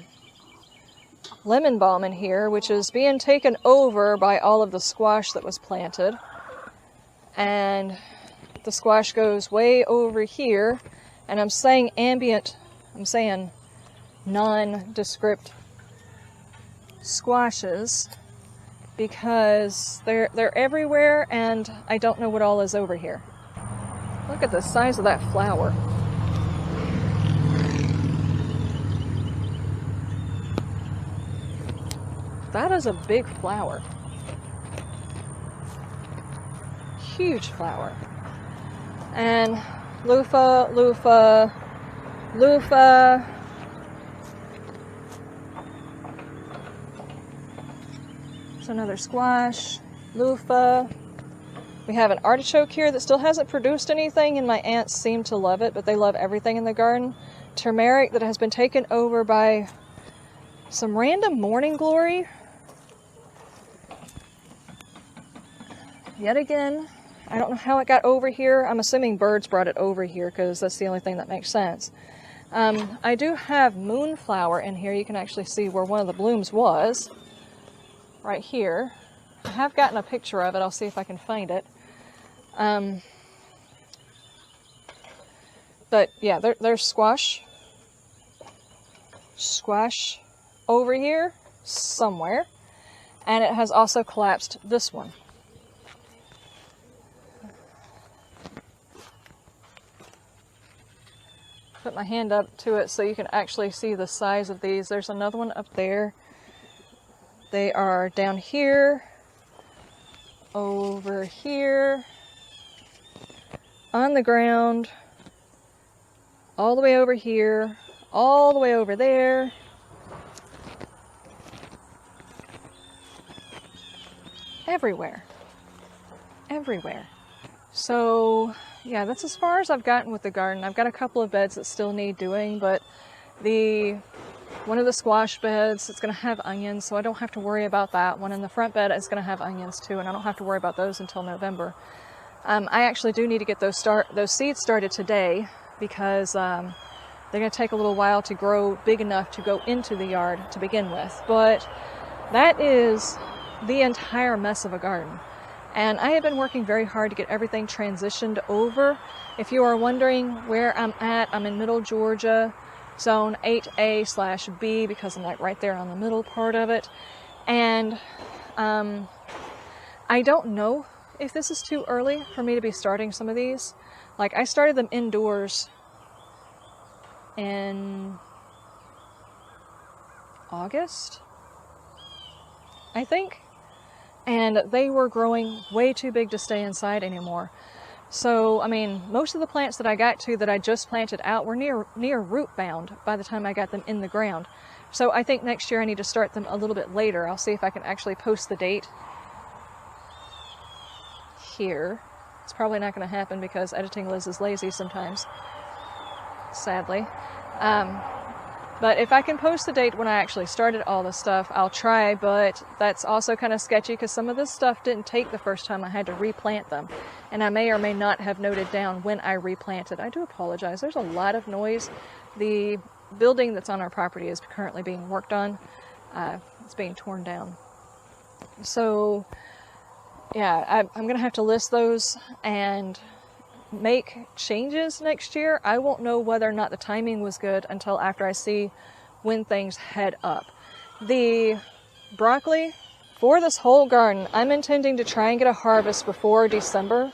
lemon balm in here, which is being taken over by all of the squash that was planted. And the squash goes way over here, and I'm saying nondescript squashes because they're everywhere, and I don't know what all is over here. Look at the size of that flower. That is a big flower. Huge flower. And loofah. There's another squash. Loofah. We have an artichoke here that still hasn't produced anything, and my aunts seem to love it, but they love everything in the garden. Turmeric that has been taken over by some random morning glory. Yet again, I don't know how it got over here. I'm assuming birds brought it over here because that's the only thing that makes sense. I do have moonflower in here. You can actually see where one of the blooms was. Right here. I have gotten a picture of it. I'll see if I can find it. But yeah, there's squash. Squash over here somewhere. And it has also collapsed this one. Put my hand up to it so you can actually see the size of these. There's another one up there. They are down here, over here, on the ground, all the way over here, all the way over there. Everywhere. Everywhere. So, yeah, that's as far as I've gotten with the garden. I've got a couple of beds that still need doing, but one of the squash beds, it's going to have onions, so I don't have to worry about that. One in the front bed is going to have onions too, and I don't have to worry about those until November. I actually do need to get those seeds started today because they're going to take a little while to grow big enough to go into the yard to begin with. But that is the entire mess of a garden. And I have been working very hard to get everything transitioned over. If you are wondering where I'm at, I'm in Middle Georgia, Zone 8A/B, because I'm like right there on the middle part of it. And I don't know if this is too early for me to be starting some of these. Like, I started them indoors in August, I think. And they were growing way too big to stay inside anymore. So, I mean, most of the plants that I got to that I just planted out were near root bound by the time I got them in the ground. So I think next year I need to start them a little bit later. I'll see if I can actually post the date here. It's probably not going to happen because editing Liz is lazy sometimes, sadly. But if I can post the date when I actually started all this stuff, I'll try, but that's also kind of sketchy because some of this stuff didn't take the first time I had to replant them. And I may or may not have noted down when I replanted. I do apologize. There's a lot of noise. The building that's on our property is currently being worked on. It's being torn down. So, yeah, I'm going to have to list those and make changes next year. I won't know whether or not the timing was good until after I see when things head up. The broccoli, for this whole garden, I'm intending to try and get a harvest before December.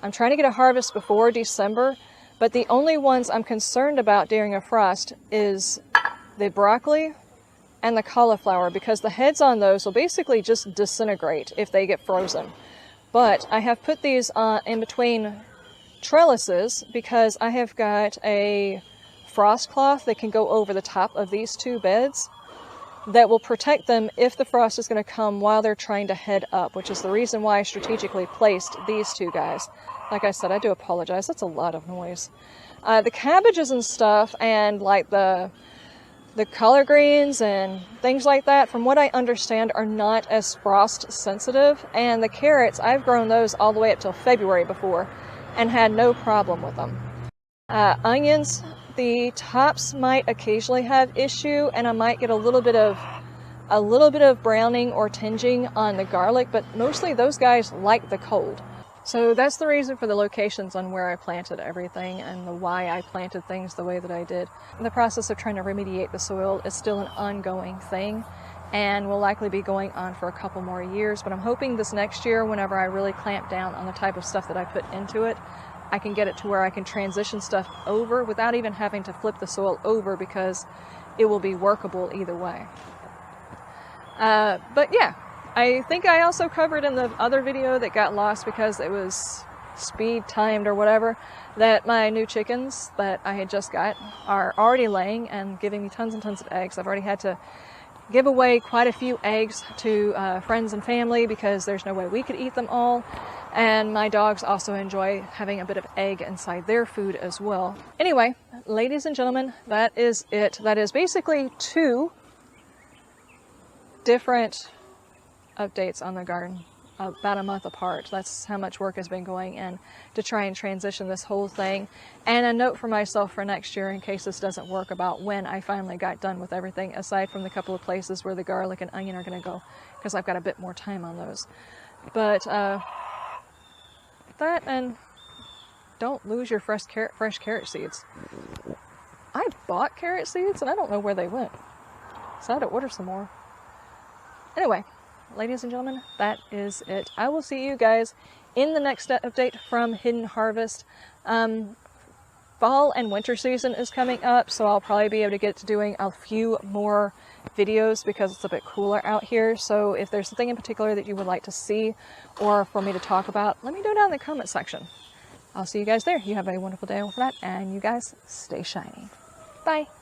I'm trying to get a harvest before December, but the only ones I'm concerned about during a frost is the broccoli and the cauliflower, because the heads on those will basically just disintegrate if they get frozen. But I have put these in between trellises because I have got a frost cloth that can go over the top of these two beds that will protect them if the frost is going to come while they're trying to head up, which is the reason why I strategically placed these two guys. Like I said, I do apologize. That's a lot of noise. The cabbages and stuff, and like the collard greens and things like that, from what I understand, are not as frost sensitive. And the carrots, I've grown those all the way up till February before and had no problem with them. Onions, the tops might occasionally have issue, and I might get a little bit of browning or tinging on the garlic, but mostly those guys like the cold. So that's the reason for the locations on where I planted everything and the why I planted things the way that I did. The process of trying to remediate the soil is still an ongoing thing and will likely be going on for a couple more years, but I'm hoping this next year, whenever I really clamp down on the type of stuff that I put into it, I can get it to where I can transition stuff over without even having to flip the soil over, because it will be workable either way. But yeah, I think I also covered in the other video that got lost because it was speed timed or whatever, that my new chickens that I had just got are already laying and giving me tons and tons of eggs. I've already had to give away quite a few eggs to friends and family because there's no way we could eat them all. And my dogs also enjoy having a bit of egg inside their food as well. Anyway, ladies and gentlemen, that is it. That is basically 2 different updates on the garden, about a month apart. That's how much work has been going in to try and transition this whole thing. And a note for myself for next year, in case this doesn't work, about when I finally got done with everything, aside from the couple of places where the garlic and onion are going to go, because I've got a bit more time on those. But that, and don't lose your fresh carrot seeds. I bought carrot seeds and I don't know where they went, so I had to order some more. Anyway, ladies and gentlemen, that is it. I will see you guys in the next update from Hidden Harvest. Fall and winter season is coming up, so I'll probably be able to get to doing a few more videos because it's a bit cooler out here. So if there's something in particular that you would like to see or for me to talk about, let me know down in the comment section. I'll see you guys there. You have a wonderful day with that, and you guys stay shiny. Bye.